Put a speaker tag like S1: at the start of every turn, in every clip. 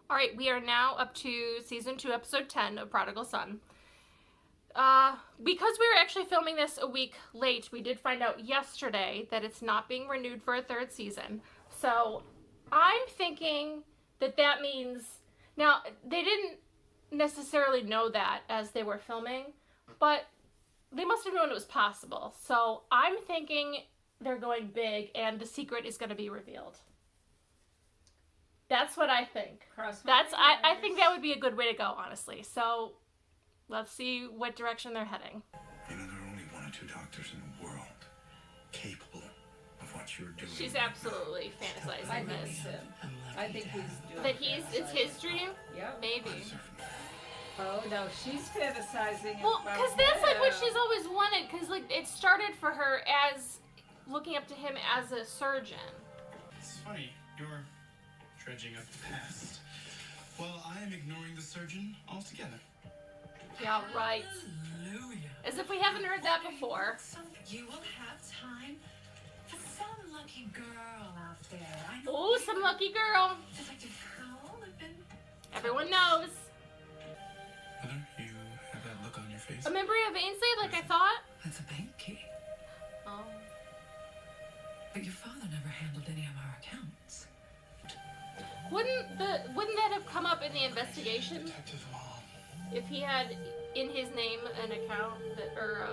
S1: All right, we are now up to season 2, episode 10 of Prodigal Son. Because we were actually filming this a week late, we did find out yesterday that it's not being renewed for a 3rd season. So I'm thinking that that means, now they didn't necessarily know that as they were filming, but they must have known it was possible. So I'm thinking they're going big and the secret is going to be revealed. That's what I think. I think that would be a good way to go, honestly. So let's see what direction they're heading.
S2: You know, there are only 1 or 2 doctors in the world capable of what you're doing.
S1: She's absolutely fantasizing this.
S3: I think he's doing
S1: that it's his dream?
S3: Yep.
S1: Maybe.
S3: Oh, no, she's fantasizing.
S1: Well, because that's like what she's always wanted, because like it started for her as looking up to him as a surgeon.
S4: It's funny, you're dredging up the past. Well, I am ignoring the surgeon altogether.
S1: Yeah, right.
S5: Hallelujah.
S1: As if we haven't heard that before.
S5: You will have time for some lucky girl out there.
S1: Oh, some lucky girl.
S5: Detective Howell have been...
S1: Everyone knows.
S4: Heather, you have that look on your face?
S1: A memory of Ainsley, like I thought?
S5: That's a bank key.
S1: Oh.
S5: But your father never handled any of our accounts.
S1: Wouldn't that have come up in the investigation
S4: Detective Mom.
S1: if he had in his name an account that, or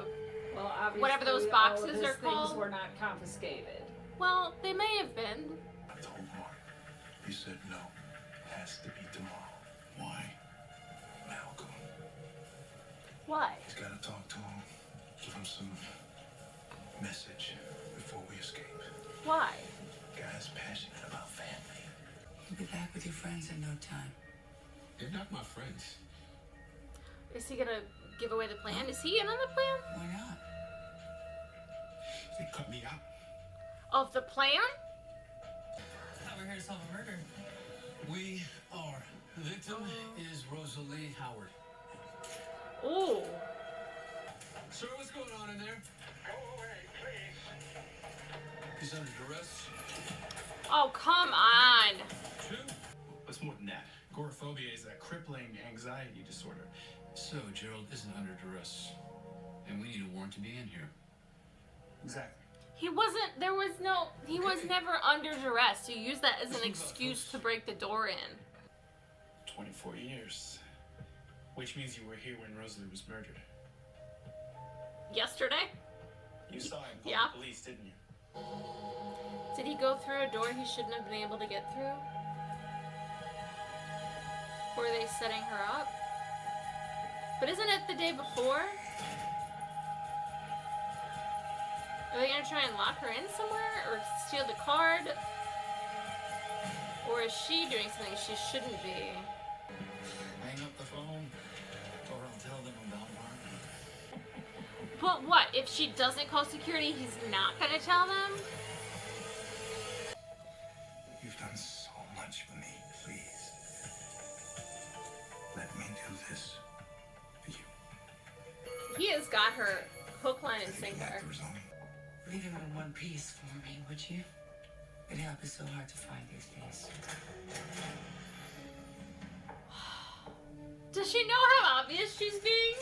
S3: Well, obviously,
S1: whatever those
S3: all
S1: boxes
S3: of his
S1: are
S3: things
S1: called?
S3: were not confiscated.
S1: well, they may have been.
S2: I told Mark. He said no. It has to be tomorrow.
S4: Why?
S2: Malcolm.
S1: Why?
S2: He's got to talk to him. Give him some message before we escape.
S1: Why?
S2: Guy's passionate about family.
S5: You'll be back with your friends in no time.
S4: They're not my friends.
S1: Is he gonna give away the plan? Is he in on the plan?
S5: Why not?
S4: They cut me out.
S1: Of the plan?
S5: Thought we were here to solve a murder.
S6: We are. The victim is Rosalie Howard.
S1: Ooh.
S6: Sir, what's going on in there?
S2: Go away, please.
S6: He's under duress.
S1: Oh, come on.
S4: 2? What's more than that? Agoraphobia is a crippling anxiety disorder.
S6: So, Gerald isn't under duress. And we need a warrant to be in here.
S4: Exactly.
S1: He was never under duress. You use that as an excuse to break the door in.
S4: 24 years. Which means you were here when Rosalie was murdered.
S1: Yesterday?
S4: You saw him call
S1: Yeah.
S4: the police, didn't you?
S1: Did he go through a door he shouldn't have been able to get through? Were they setting her up? But isn't it the day before? Are they gonna try and lock her in somewhere? Or steal the card? Or is she doing something she shouldn't be?
S6: Hang up the phone, or I'll tell them about Mark.
S1: But what? If she doesn't call security, he's not gonna tell them?
S2: You've done so much for me. Please. Let me do this for you.
S1: He has got her hook, line, and sinker.
S2: Back the result.
S5: Leave him in one piece for me, would you? It'd help is so hard to find these days.
S1: Does she know how obvious she's being?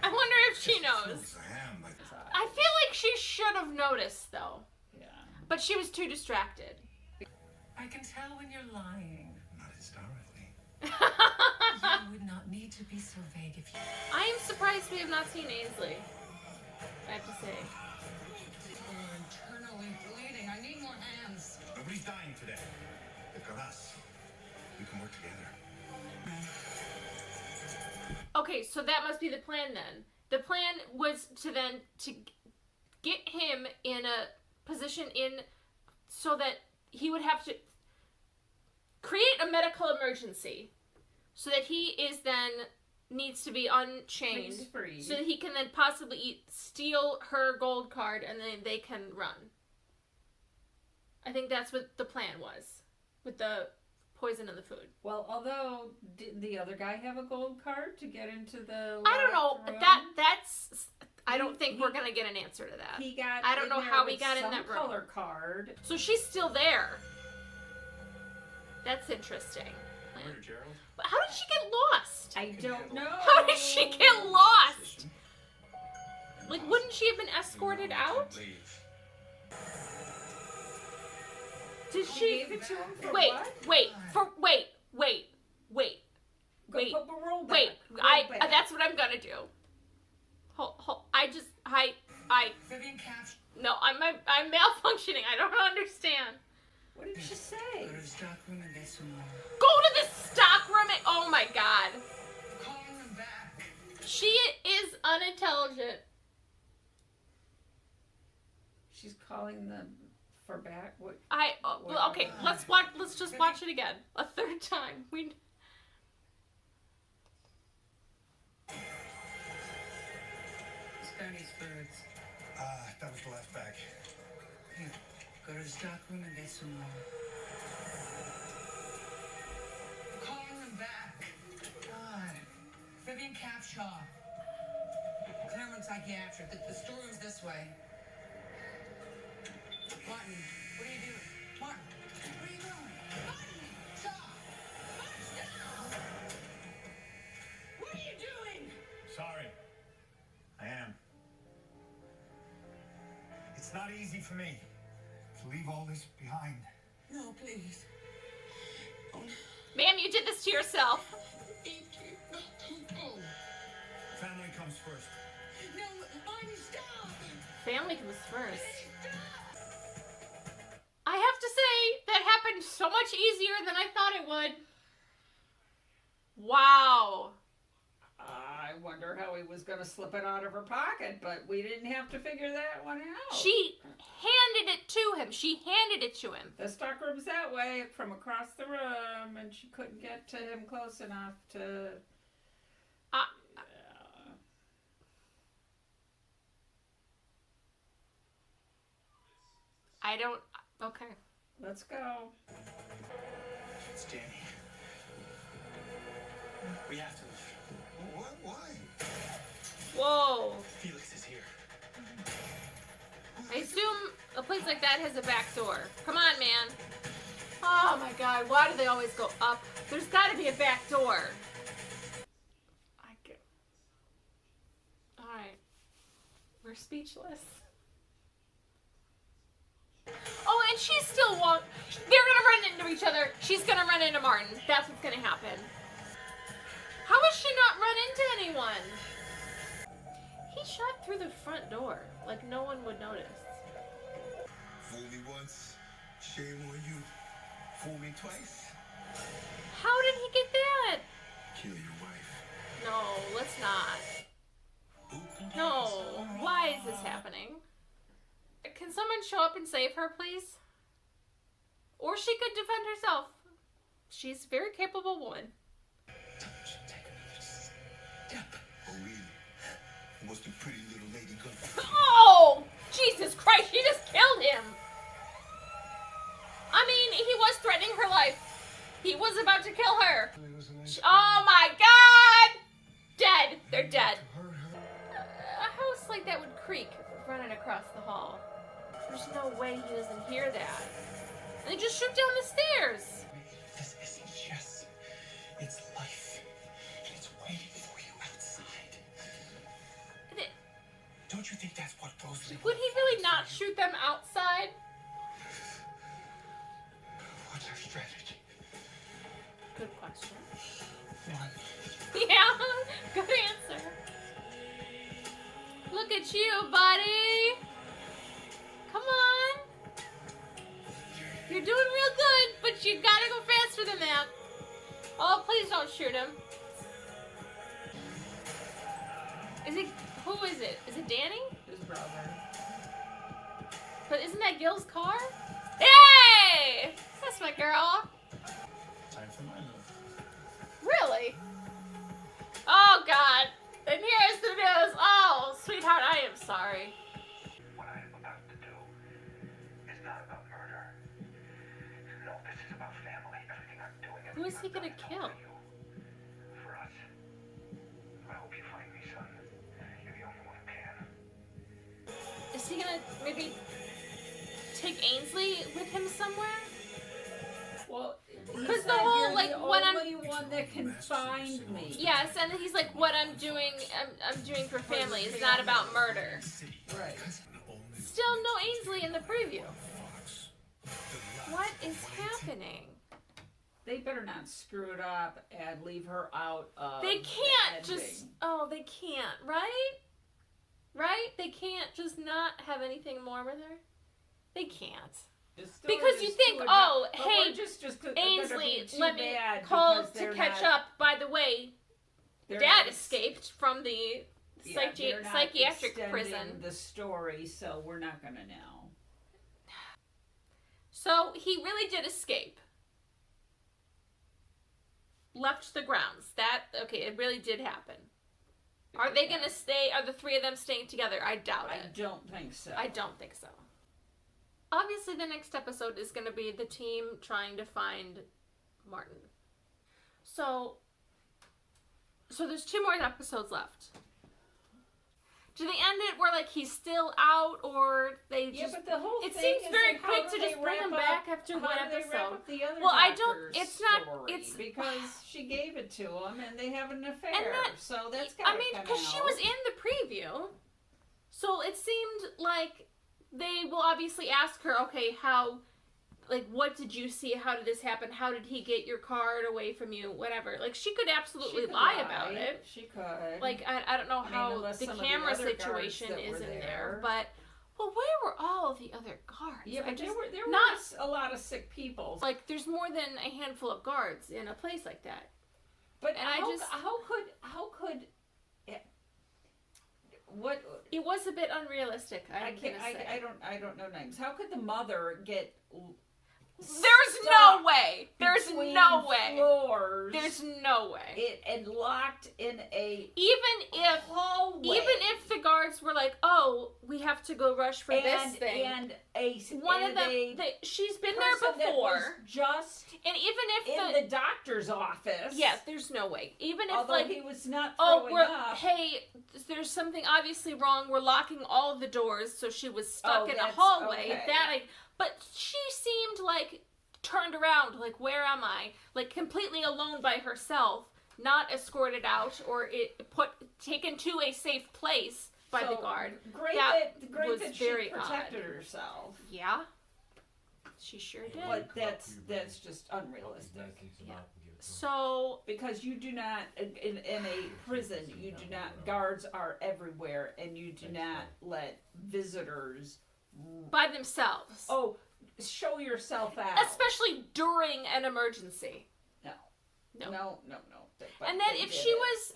S1: I wonder if she knows.
S2: I am, but
S1: I feel like she should have noticed, though.
S3: Yeah.
S1: But she was too distracted.
S5: I can tell when you're lying.
S2: not historically.
S5: You would not need to be so vague if you...
S1: I am surprised we have not seen Ainsley. I have to say.
S5: People are internally bleeding. I need more hands.
S2: Nobody's dying today. They've got us. We can work together.
S1: Okay, so that must be the plan then. The plan was to get him in a position so that he would have to create a medical emergency so that he is then needs to be unchained
S3: He's free.
S1: so that he can then possibly steal her gold card and then they can run. I think that's what the plan was with the poison in the food.
S3: Well, although, did the other guy have a gold card to get into the
S1: I don't know.
S3: locked room?
S1: That's I don't think we're gonna get an answer to that.
S3: He got.
S1: I don't
S3: in
S1: know
S3: there
S1: how we
S3: with
S1: got in
S3: some
S1: that room.
S3: color card.
S1: So she's still there. That's interesting. plan.
S6: Murder Gerald?
S1: But how did she get lost?
S3: I don't know.
S1: How did she get lost? Like, wouldn't she have been escorted out?
S6: Leave.
S1: Did
S3: She
S1: she?
S3: gave it to him for
S1: Wait,
S3: what?
S1: wait,
S3: Go
S1: wait,
S3: put the roll back.
S1: wait.
S3: Roll back.
S1: That's what I'm gonna do.
S5: Vivian Cash.
S1: No, I'm malfunctioning. I don't understand.
S3: What did she say?
S5: Go to the stock room and get some more.
S1: Go to the stock room and, oh my god.
S5: Calling them back.
S1: She is unintelligent.
S3: She's calling them for back. What?
S1: Okay, let's just watch it again. A third time.
S5: Spanish birds.
S2: That was the last bag.
S5: Here, go to the stock room and get some more. Calling them back. God. Vivian Capshaw. Claremont Psychiatric. The storeroom's this way. Martin, what are you doing? Martin, what are you doing? Martin, stop! Martin, stop! What are you doing?
S2: Sorry. I am. It's not easy for me to leave all this behind.
S5: No, please.
S1: Ma'am, you did this to yourself.
S2: Family comes first.
S5: No, Martin, stop!
S1: Family comes first. I have to say, that happened so much easier than I thought it would. Wow.
S3: I wonder how he was going to slip it out of her pocket, but we didn't have to figure that one out.
S1: She handed it to him. She handed it to him.
S3: The stockroom's that way from across the room, and she couldn't get to him close enough to.
S1: I don't. Okay.
S3: Let's go.
S6: It's Danny. We have to leave.
S2: What? Why?
S1: Whoa.
S6: Felix is here.
S1: I assume a place like that has a back door. Come on, man. Oh my god, why do they always go up? There's gotta be a back door. Alright. We're speechless. Oh, and she's still won't. They're gonna run into each other. She's gonna run into Martin. That's what's gonna happen. How has she not run into anyone? He shot through the front door. Like no one would notice.
S2: Fool me once, shame on you. Fool me twice,
S1: How did he get that?
S2: kill your wife.
S1: No, let's not. No. Why is this happening? Can someone show up and save her, please? Or she could defend herself. She's a very capable woman.
S6: Take another step.
S2: Oh, really? What's the pretty little lady gonna do?
S1: Oh! Jesus Christ, she just killed him! I mean, he was threatening her life. He was about to kill her. Oh my god! Dead. They're dead. A house like that would creak running across the hall. There's no way he doesn't hear that. And they just shoot down the stairs.
S6: This isn't chess. It's life. And it's waiting for you outside. Don't you think that's what goes through?
S1: Would he really not shoot them outside?
S6: What's our strategy?
S1: Good question.
S6: One.
S1: Yeah, good answer. Look at you, buddy. Come on. You're doing real good, but you gotta go faster than that. Oh, please don't shoot him. Is it, who is it? Is it Danny?
S3: His brother.
S1: But isn't that Gil's car? Hey! That's my girl.
S6: Time for my move.
S1: Really? Oh, God. And here's the news. Oh, sweetheart, I am sorry.
S2: What I am about to do is not about murder. No, this is about family. Everything I'm doing.
S1: Who is he gonna kill?
S2: For us. I hope you find me, son. You're the only one who can.
S1: Is he gonna maybe take Ainsley with him somewhere?
S3: Well,
S1: Because the whole, like, when I'm
S3: one that can find me.
S1: Yes, and he's like, what I'm doing for family. It's not about murder.
S3: Right.
S1: Still no Ainsley in the preview. What is happening?
S3: They better not screw it up and leave her out of
S1: They can't
S3: the
S1: just.
S3: ending.
S1: Oh, they can't, right? Right? They can't just not have anything more with her. They can't.
S3: The story
S1: Because you
S3: is
S1: think,
S3: too
S1: oh,
S3: but
S1: hey,
S3: we're just
S1: Ainsley,
S3: too
S1: let me
S3: bad
S1: call
S3: because
S1: to
S3: they're
S1: catch
S3: not-
S1: up. By the way,
S3: they're
S1: Dad
S3: not-
S1: escaped from the
S3: they're not
S1: psychiatric
S3: extending
S1: prison.
S3: the story, so we're not gonna know.
S1: So he really did escape. Left the grounds. It really did happen. Are they gonna stay? Are the three of them staying together? I doubt
S3: I
S1: it.
S3: don't think so.
S1: I don't think so. Obviously, the next episode is going to be the team trying to find Martin. So there's 2 more episodes left. Do they end it where like he's still out, or they just?
S3: Yeah, but the whole
S1: It
S3: thing
S1: seems
S3: is
S1: very
S3: like, how
S1: quick
S3: do
S1: to
S3: they
S1: just bring
S3: wrap
S1: him
S3: up-
S1: back after one
S3: how do they wrap
S1: episode.
S3: up the other
S1: Well, I don't.
S3: doctor's
S1: It's not.
S3: story?
S1: It's
S3: because she gave it to him, and they have an affair.
S1: And that-
S3: so that's gotta
S1: I mean,
S3: come
S1: because she
S3: out.
S1: was in the preview, so it seemed like they will obviously ask her, okay, how, like, what did you see? How did this happen? How did he get your card away from you? Whatever. Like, she could absolutely
S3: She could
S1: lie about it.
S3: She could.
S1: Like, I don't know
S3: I mean,
S1: how
S3: unless
S1: the
S3: some of the
S1: camera
S3: other guards
S1: situation
S3: that
S1: is
S3: were
S1: in there,
S3: there.
S1: but, well, where were all the other guards?
S3: yeah, but there were
S1: not-
S3: a lot of sick people.
S1: like, there's more than a handful of guards in a place like that.
S3: But
S1: and I just-
S3: how could what
S1: It was a bit unrealistic,
S3: I can't I don't know names. How could the mother get
S1: There's
S3: stuck
S1: no way. There's
S3: between
S1: no way.
S3: floors
S1: There's no way.
S3: and locked in a
S1: Even if
S3: hallway?
S1: Even if the guards were like, "Oh, we have to go rush for this thing,"
S3: and
S1: one of them, she's been there before,
S3: just
S1: and even if
S3: in the doctor's office.
S1: yes, there's no way. Even if
S3: although
S1: like,
S3: he was not
S1: oh,
S3: throwing
S1: we're
S3: up.
S1: hey, there's something obviously wrong. We're locking all of the doors, so she was stuck
S3: Oh,
S1: in a
S3: that's
S1: hallway.
S3: okay.
S1: But she seemed like turned around, like, where am I? Like, completely alone by herself, not escorted out or taken to a safe place by the guard.
S3: Great
S1: That
S3: that
S1: was
S3: she
S1: very
S3: protected herself.
S1: Yeah, she sure did.
S3: But that's just unrealistic.
S1: Yeah. So
S3: Because you do not in a prison, you do not guards are everywhere, and you do not let visitors.
S1: by themselves,
S3: Oh, show yourself out.
S1: especially during an emergency. No.
S3: No. But
S1: And then
S3: they
S1: if
S3: did
S1: she
S3: it.
S1: was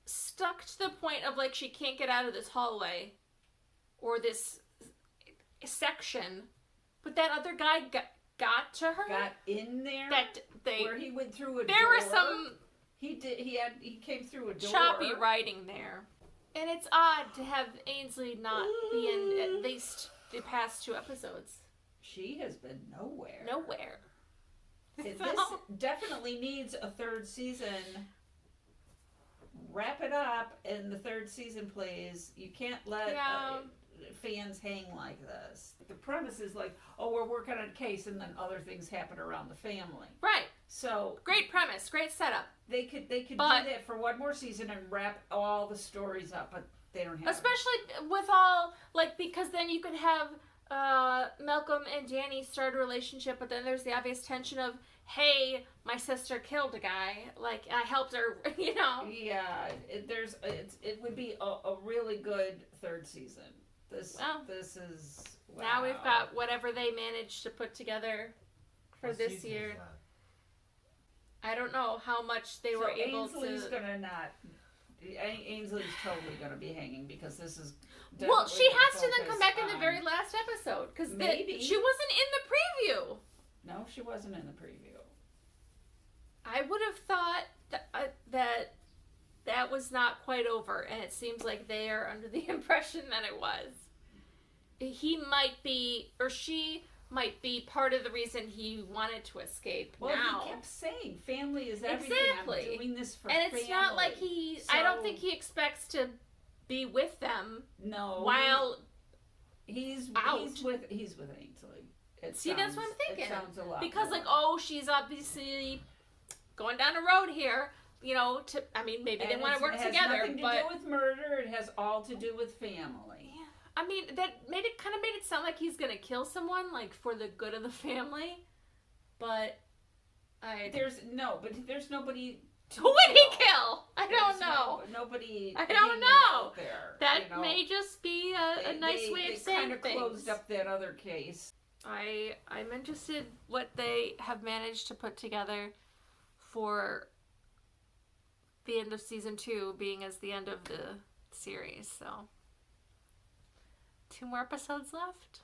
S1: stuck to the point of like she can't get out of this hallway or this section, but that other guy got to her.
S3: got in there,
S1: that they
S3: where he went through a
S1: there
S3: door.
S1: was some
S3: He came through a door.
S1: choppy writing there, and it's odd to have Ainsley not be in at least the past 2 episodes.
S3: She has been nowhere.
S1: Nowhere.
S3: This
S1: So-
S3: definitely needs a 3rd season. Wrap it up in the 3rd season, please. You can't let fans hang like this. The premise is like, oh, we're working on a case, and then other things happen around the family.
S1: Right.
S3: So
S1: Great premise. Great setup.
S3: they could
S1: But-
S3: do that for one more season and wrap all the stories up, but they don't have.
S1: Especially with all, like, because then you could have Malcolm and Danny start a relationship, but then there's the obvious tension of, hey, my sister killed a guy. Like, I helped her, you know.
S3: Yeah, it would be a really good 3rd season. This is wow.
S1: Now we've got whatever they managed to put together for this year. I don't know how much they were able
S3: Ainsley's
S1: to.
S3: gonna not. Ainsley's totally gonna be hanging because this is.
S1: Well,
S3: definitely
S1: she
S3: gonna
S1: has to then come
S3: focus
S1: back in the
S3: on-
S1: very last episode because
S3: Maybe.
S1: she wasn't in the preview.
S3: No, she wasn't in the preview.
S1: I would have thought that was not quite over, and it seems like they are under the impression that it was. He might be, or she might be, part of the reason he wanted to escape
S3: Well,
S1: now.
S3: he kept saying family is everything.
S1: Exactly.
S3: I'm doing this for
S1: And it's
S3: family.
S1: not like I don't
S3: So-
S1: think he expects to be with them
S3: No.
S1: while.
S3: he's
S1: out.
S3: he's with Ainsley.
S1: See, that's what I'm thinking.
S3: It sounds a lot
S1: Because,
S3: more.
S1: like, oh, she's obviously going down a road here, you know, maybe they want to work together,
S3: It has nothing to
S1: but
S3: do with murder. It has all to do with family.
S1: yeah, I mean, that made it sound like he's gonna kill someone, like, for the good of the family, but
S3: There's nobody.
S1: Who would he kill? I don't know.
S3: Nobody.
S1: I don't
S3: hanging
S1: know.
S3: out there,
S1: That
S3: you know.
S1: may just be a nice way of saying
S3: They kind of closed up that other case.
S1: I'm interested what they have managed to put together for the end of season 2 being as the end of the series. So 2 more episodes left.